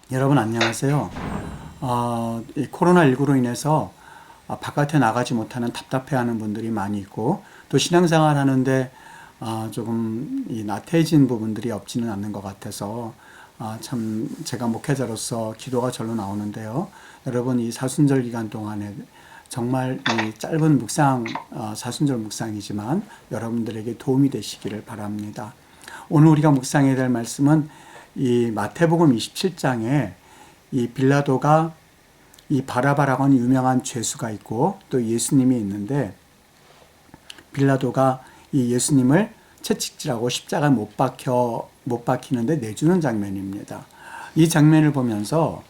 여러분 안녕하세요. 이 코로나19로 인해서 바깥에 나가지 못하는 답답해하는 분들이 많이 있고 또 신앙생활 하는데 조금 이 나태해진 부분들이 없지는 않는 것 같아서 참 제가 목회자로서 기도가 절로 나오는데요. 여러분 이 사순절 기간 동안에 정말 이 짧은 묵상, 사순절 묵상이지만 여러분들에게 도움이 되시기를 바랍니다. 오늘 우리가 묵상해야 될 말씀은 이 마태복음 27장에 이 빌라도가 이 바라바라고 하는 유명한 죄수가 있고 또 예수님이 있는데 빌라도가 이 예수님을 채찍질하고 십자가에 못 박히는데 내주는 장면입니다. 이 장면을 보면서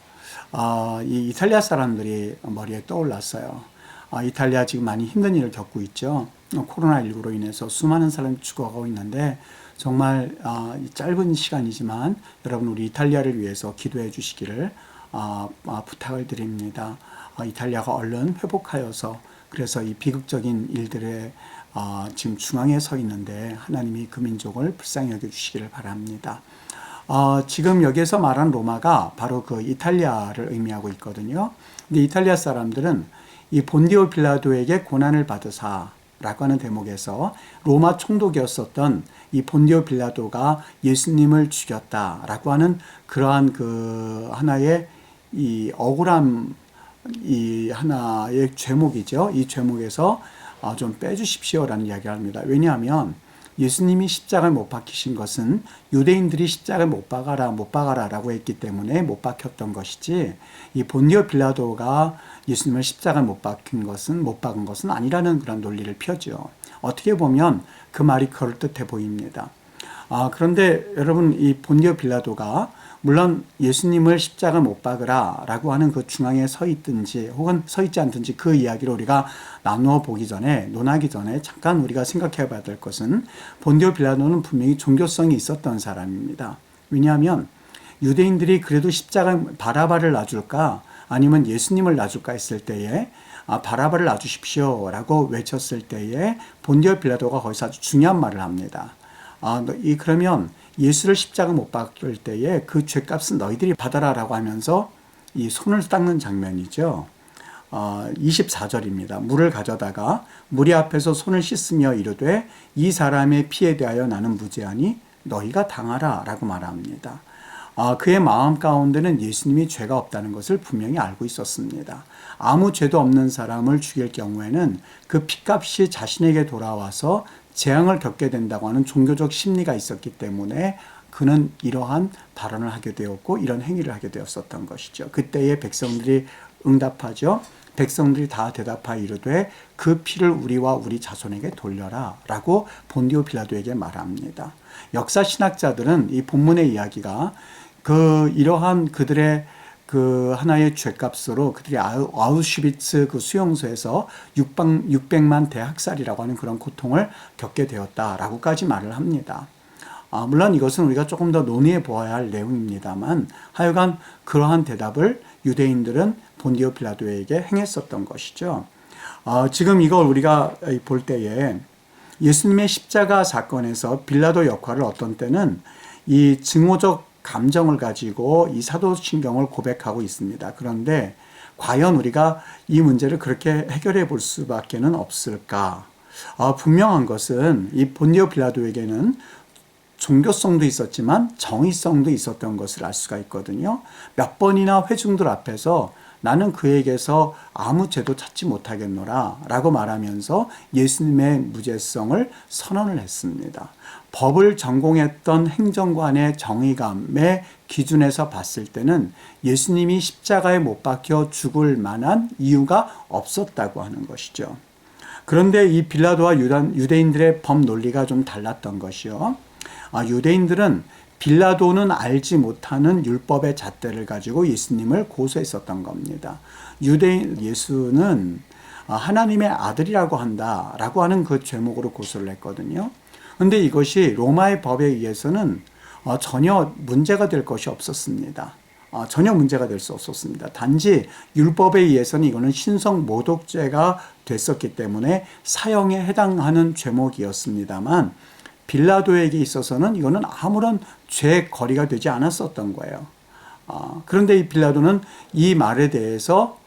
이 이탈리아 사람들이 머리에 떠올랐어요. 이탈리아 지금 많이 힘든 일을 겪고 있죠. 코로나19로 인해서 수많은 사람이 죽어가고 있는데 정말 짧은 시간이지만 여러분 우리 이탈리아를 위해서 기도해 주시기를 부탁을 드립니다. 이탈리아가 얼른 회복하여서 그래서 이 비극적인 일들에 지금 중앙에 서 있는데 하나님이 그 민족을 불쌍히 여겨주시기를 바랍니다. 지금 여기에서 말한 로마가 바로 그 이탈리아를 의미하고 있거든요. 근데 이탈리아 사람들은 이 본디오 빌라도에게 고난을 받으사 라고 하는 대목에서 로마 총독이었었던 이 본디오 빌라도가 예수님을 죽였다라고 하는 그러한 그 하나의 이 억울함, 이 하나의 죄목이죠. 이 죄목에서 좀 빼주십시오라는 이야기를 합니다. 왜냐하면 예수님이 십자가에 못 박히신 것은 유대인들이 십자가에 못 박아라라고 했기 때문에 못 박혔던 것이지 이 본디오 빌라도가 예수님을 십자가에 못 박은 것은 아니라는 그런 논리를 펴죠. 어떻게 보면 그 말이 그럴듯해 보입니다. 그런데 여러분 이 본디오 빌라도가 물론 예수님을 십자가 못 박으라 라고 하는 그 중앙에 서 있든지 혹은 서 있지 않든지 그 이야기를 우리가 나누어 보기 전에 논하기 전에 잠깐 우리가 생각해 봐야 될 것은 본디오 빌라도는 분명히 종교성이 있었던 사람입니다. 왜냐하면 유대인들이 그래도 십자가 바라바를 놔줄까 아니면 예수님을 놔줄까 했을 때에 바라바를 놔주십시오 라고 외쳤을 때에 본디오 빌라도가 거기서 아주 중요한 말을 합니다. 그러면 예수를 십자가 못 박을 때에 그 죄값은 너희들이 받아라라고 하면서 이 손을 닦는 장면이죠. 24절입니다. 물을 가져다가 무리 앞에서 손을 씻으며 이르되 이 사람의 피에 대하여 나는 무죄하니 너희가 당하라 라고 말합니다. 그의 마음 가운데는 예수님이 죄가 없다는 것을 분명히 알고 있었습니다. 아무 죄도 없는 사람을 죽일 경우에는 그 피값이 자신에게 돌아와서 재앙을 겪게 된다고 하는 종교적 심리가 있었기 때문에 그는 이러한 발언을 하게 되었고 이런 행위를 하게 되었었던 것이죠. 그때의 백성들이 응답하죠. 백성들이 다 대답하여 이르되 그 피를 우리와 우리 자손에게 돌려라 라고 본디오 빌라도에게 말합니다. 역사 신학자들은 이 본문의 이야기가 이러한 그들의 그 하나의 죄값으로 그들이 아우슈비츠 그 수용소에서 600만 대학살이라고 하는 그런 고통을 겪게 되었다라고까지 말을 합니다. 물론 이것은 우리가 조금 더 논의해 보아야 할 내용입니다만 하여간 그러한 대답을 유대인들은 본디오 빌라도에게 행했었던 것이죠. 지금 이걸 우리가 볼 때에 예수님의 십자가 사건에서 빌라도 역할을 어떤 때는 이 증오적 감정을 가지고 이 사도신경을 고백하고 있습니다. 그런데 과연 우리가 이 문제를 그렇게 해결해 볼 수밖에는 없을까? 분명한 것은 이 본디오 빌라도에게는 종교성도 있었지만 정의성도 있었던 것을 알 수가 있거든요. 몇 번이나 회중들 앞에서 나는 그에게서 아무 죄도 찾지 못하겠노라 라고 말하면서 예수님의 무죄성을 선언을 했습니다. 법을 전공했던 행정관의 정의감의 기준에서 봤을 때는 예수님이 십자가에 못 박혀 죽을 만한 이유가 없었다고 하는 것이죠. 그런데 이 빌라도와 유대인들의 법 논리가 좀 달랐던 것이요. 유대인들은 빌라도는 알지 못하는 율법의 잣대를 가지고 예수님을 고소했었던 겁니다. 예수는 하나님의 아들이라고 한다라고 하는 그 죄목으로 고소를 했거든요. 그런데 이것이 로마의 법에 의해서는 전혀 문제가 될 것이 없었습니다. 전혀 문제가 될 수 없었습니다. 단지 율법에 의해서는 이거는 신성 모독죄가 됐었기 때문에 사형에 해당하는 죄목이었습니다만 빌라도에게 있어서는 이거는 아무런 죄 거리가 되지 않았었던 거예요. 그런데 이 빌라도는 이 말에 대해서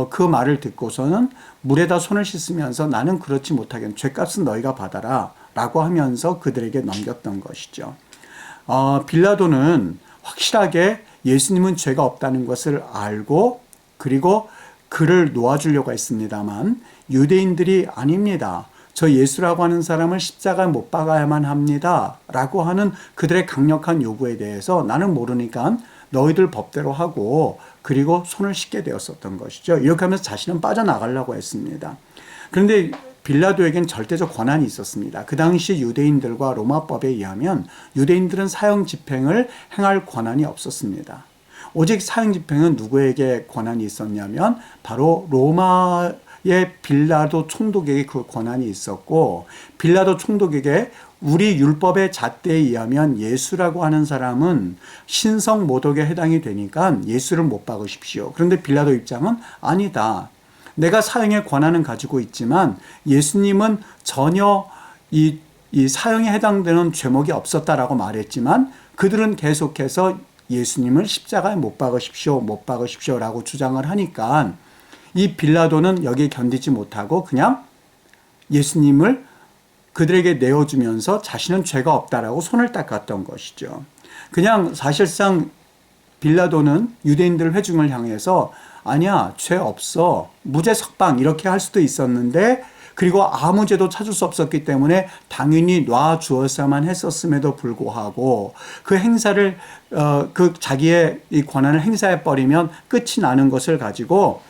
그 말을 듣고서는 물에다 손을 씻으면서 나는 그렇지 못하겠는 죄값은 너희가 받아라 라고 하면서 그들에게 넘겼던 것이죠. 빌라도는 확실하게 예수님은 죄가 없다는 것을 알고 그리고 그를 놓아주려고 했습니다만 유대인들이 아닙니다. 저 예수라고 하는 사람을 십자가에 못 박아야만 합니다 라고 하는 그들의 강력한 요구에 대해서 나는 모르니까 너희들 법대로 하고 그리고 손을 씻게 되었었던 것이죠. 이렇게 하면서 자신은 빠져나가려고 했습니다. 그런데 빌라도에겐 절대적 권한이 있었습니다. 그 당시 유대인들과 로마법에 의하면 유대인들은 사형 집행을 행할 권한이 없었습니다. 오직 사형 집행은 누구에게 권한이 있었냐면 바로 로마의 빌라도 총독에게 그 권한이 있었고 빌라도 총독에게 우리 율법의 잣대에 의하면 예수라고 하는 사람은 신성 모독에 해당이 되니까 예수를 못 박으십시오. 그런데 빌라도 입장은 아니다. 내가 사형의 권한은 가지고 있지만 예수님은 전혀 이 사형에 해당되는 죄목이 없었다라고 말했지만 그들은 계속해서 예수님을 십자가에 못 박으십시오, 못 박으십시오라고 주장을 하니까 이 빌라도는 여기에 견디지 못하고 그냥 예수님을 그들에게 내어주면서 자신은 죄가 없다라고 손을 닦았던 것이죠. 그냥 사실상 빌라도는 유대인들 회중을 향해서 아니야, 죄 없어, 무죄 석방 이렇게 할 수도 있었는데 그리고 아무 죄도 찾을 수 없었기 때문에 당연히 놔주었어야만 했었음에도 불구하고 그 행사를 그 자기의 이 권한을 행사해 버리면 끝이 나는 것을 가지고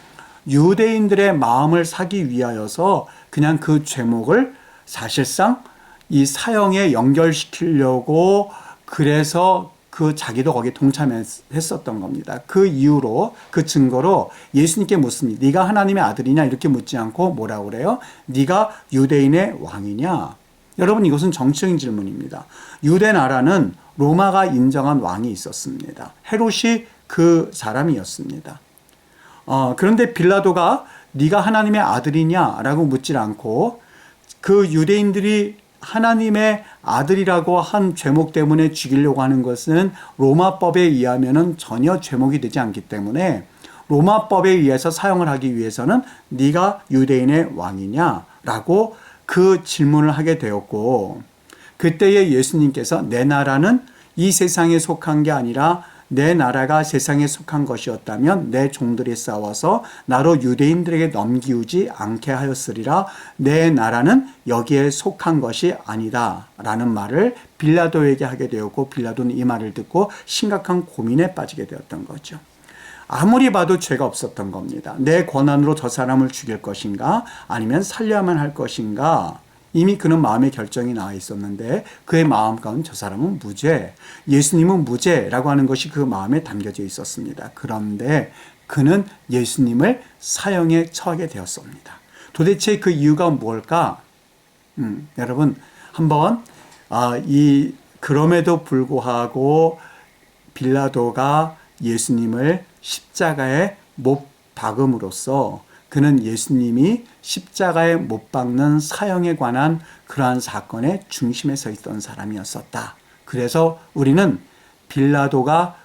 유대인들의 마음을 사기 위하여서 그냥 그 죄목을 사실상 이 사형에 연결시키려고 그래서 그 자기도 거기에 동참했었던 겁니다. 그 이유로 그 증거로 예수님께 묻습니다. 네가 하나님의 아들이냐 이렇게 묻지 않고 뭐라고 그래요? 네가 유대인의 왕이냐? 여러분 이것은 정치적인 질문입니다. 유대 나라는 로마가 인정한 왕이 있었습니다. 헤롯이 그 사람이었습니다. 그런데 빌라도가 네가 하나님의 아들이냐라고 묻질 않고 그 유대인들이 하나님의 아들이라고 한 죄목 때문에 죽이려고 하는 것은 로마법에 의하면은 전혀 죄목이 되지 않기 때문에 로마법에 의해서 사용을 하기 위해서는 네가 유대인의 왕이냐라고 그 질문을 하게 되었고 그때에 예수님께서 내 나라는 이 세상에 속한 게 아니라 내 나라가 세상에 속한 것이었다면 내 종들이 싸워서 나로 유대인들에게 넘기우지 않게 하였으리라. 내 나라는 여기에 속한 것이 아니다 라는 말을 빌라도에게 하게 되었고 빌라도는 이 말을 듣고 심각한 고민에 빠지게 되었던 거죠. 아무리 봐도 죄가 없었던 겁니다. 내 권한으로 저 사람을 죽일 것인가 아니면 살려야만 할 것인가 이미 그는 마음의 결정이 나와 있었는데 그의 마음 가운데 저 사람은 무죄, 예수님은 무죄라고 하는 것이 그 마음에 담겨져 있었습니다. 그런데 그는 예수님을 사형에 처하게 되었습니다. 도대체 그 이유가 뭘까? 여러분 한번 그럼에도 불구하고 빌라도가 예수님을 십자가에 못 박음으로써 그는 예수님이 십자가에 못 박는 사형에 관한 그러한 사건의 중심에 서 있던 사람이었었다. 그래서 우리는 빌라도가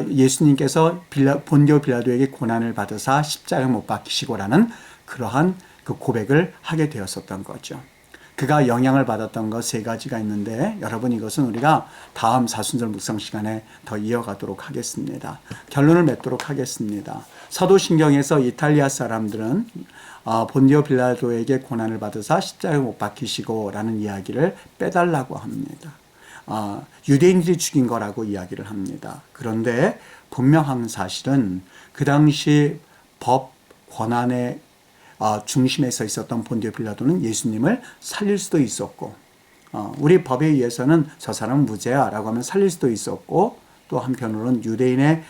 예수님께서 본디오 빌라도에게 고난을 받으사 십자가에 못 박히시고라는 그러한 그 고백을 하게 되었었던 거죠. 그가 영향을 받았던 것 세 가지가 있는데 여러분 이것은 우리가 다음 사순절 묵상 시간에 더 이어가도록 하겠습니다. 결론을 맺도록 하겠습니다. 사도신경에서 이탈리아 사람들은 본디오 빌라도에게 고난을 받으사 십자가에 못 박히시고 라는 이야기를 빼달라고 합니다. 유대인들이 죽인 거라고 이야기를 합니다. 그런데 분명한 사실은 그 당시 법 권한의 중심에 서 있었던 본디오 빌라도는 예수님을 살릴 수도 있었고 우리 법에 의해서는 저 사람은 무죄야 라고 하면 살릴 수도 있었고 또 한편으로는 유대인의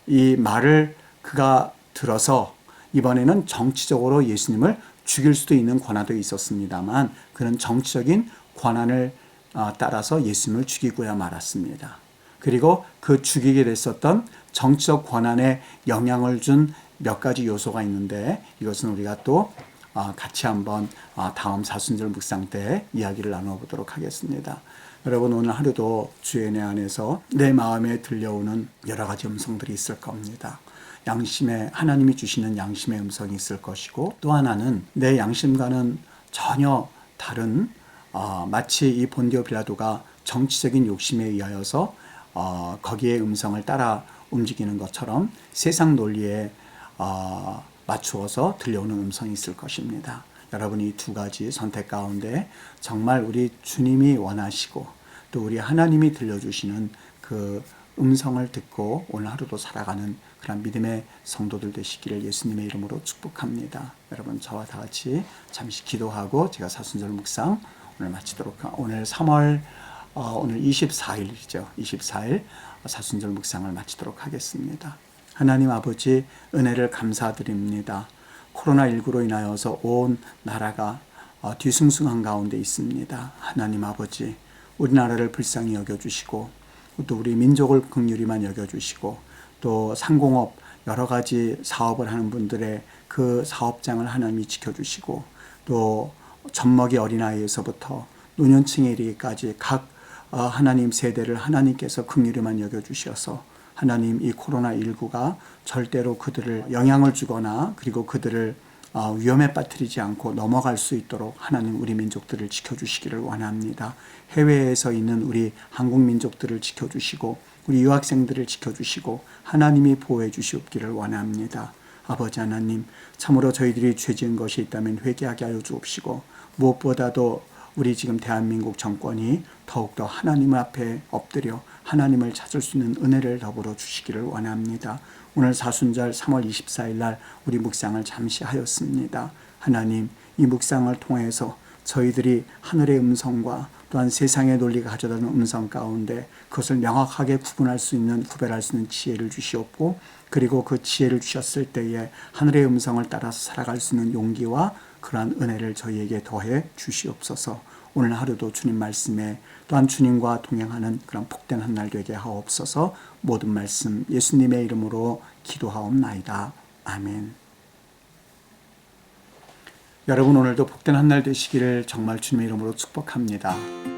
이 말을 그가 들어서 이번에는 정치적으로 예수님을 죽일 수도 있는 권한도 있었습니다만 그는 정치적인 권한을 따라서 예수님을 죽이고야 말았습니다. 그리고 그 죽이게 됐었던 정치적 권한에 영향을 준 몇 가지 요소가 있는데 이것은 우리가 또 같이 한번 다음 사순절 묵상 때 이야기를 나눠보도록 하겠습니다. 여러분 오늘 하루도 주의 은혜 안에서 내 마음에 들려오는 여러 가지 음성들이 있을 겁니다. 양심에 하나님이 주시는 양심의 음성이 있을 것이고, 또 하나는 내 양심과는 전혀 다른 마치 이 본디오 빌라도가 정치적인 욕심에 의하여서 거기에 음성을 따라 움직이는 것처럼 세상 논리에 맞추어서 들려오는 음성이 있을 것입니다. 여러분이 이 두 가지 선택 가운데 정말 우리 주님이 원하시고 또 우리 하나님이 들려주시는 그 음성을 듣고 오늘 하루도 살아가는 그런 믿음의 성도들 되시기를 예수님의 이름으로 축복합니다. 여러분 저와 다 같이 잠시 기도하고 제가 사순절 묵상 오늘 마치도록 오늘 3월 오늘 24일이죠. 24일 사순절 묵상을 마치도록 하겠습니다. 하나님 아버지 은혜를 감사드립니다. 코로나19로 인하여서 온 나라가 뒤숭숭한 가운데 있습니다. 하나님 아버지 우리나라를 불쌍히 여겨주시고 또 우리 민족을 긍휼히만 여겨주시고 또 상공업 여러 가지 사업을 하는 분들의 그 사업장을 하나님이 지켜주시고 또 젖먹이 어린아이에서부터 노년층에 이르기까지 각 하나님 세대를 하나님께서 긍휼히만 여겨주셔서 하나님 이 코로나19가 절대로 그들을 영향을 주거나 그리고 그들을 위험에 빠뜨리지 않고 넘어갈 수 있도록 하나님 우리 민족들을 지켜주시기를 원합니다. 해외에서 있는 우리 한국 민족들을 지켜주시고 우리 유학생들을 지켜주시고 하나님이 보호해 주시옵기를 원합니다. 아버지 하나님 참으로 저희들이 죄 지은 것이 있다면 회개하게 하여 주옵시고 무엇보다도 우리 지금 대한민국 정권이 더욱더 하나님 앞에 엎드려 하나님을 찾을 수 있는 은혜를 더불어 주시기를 원합니다. 오늘 사순절 3월 24일 날 우리 묵상을 잠시 하였습니다. 하나님 이 묵상을 통해서 저희들이 하늘의 음성과 또한 세상의 논리가 가져다는 음성 가운데 그것을 명확하게 구분할 수 있는 구별할 수 있는 지혜를 주시옵고 그리고 그 지혜를 주셨을 때에 하늘의 음성을 따라서 살아갈 수 있는 용기와 그러한 은혜를 저희에게 더해 주시옵소서. 오늘 하루도 주님 말씀에 또한 주님과 동행하는 그런 복된 한 날 되게 하옵소서. 모든 말씀 예수님의 이름으로 기도하옵나이다. 아멘. 여러분 오늘도 복된 한 날 되시기를 정말 주님의 이름으로 축복합니다.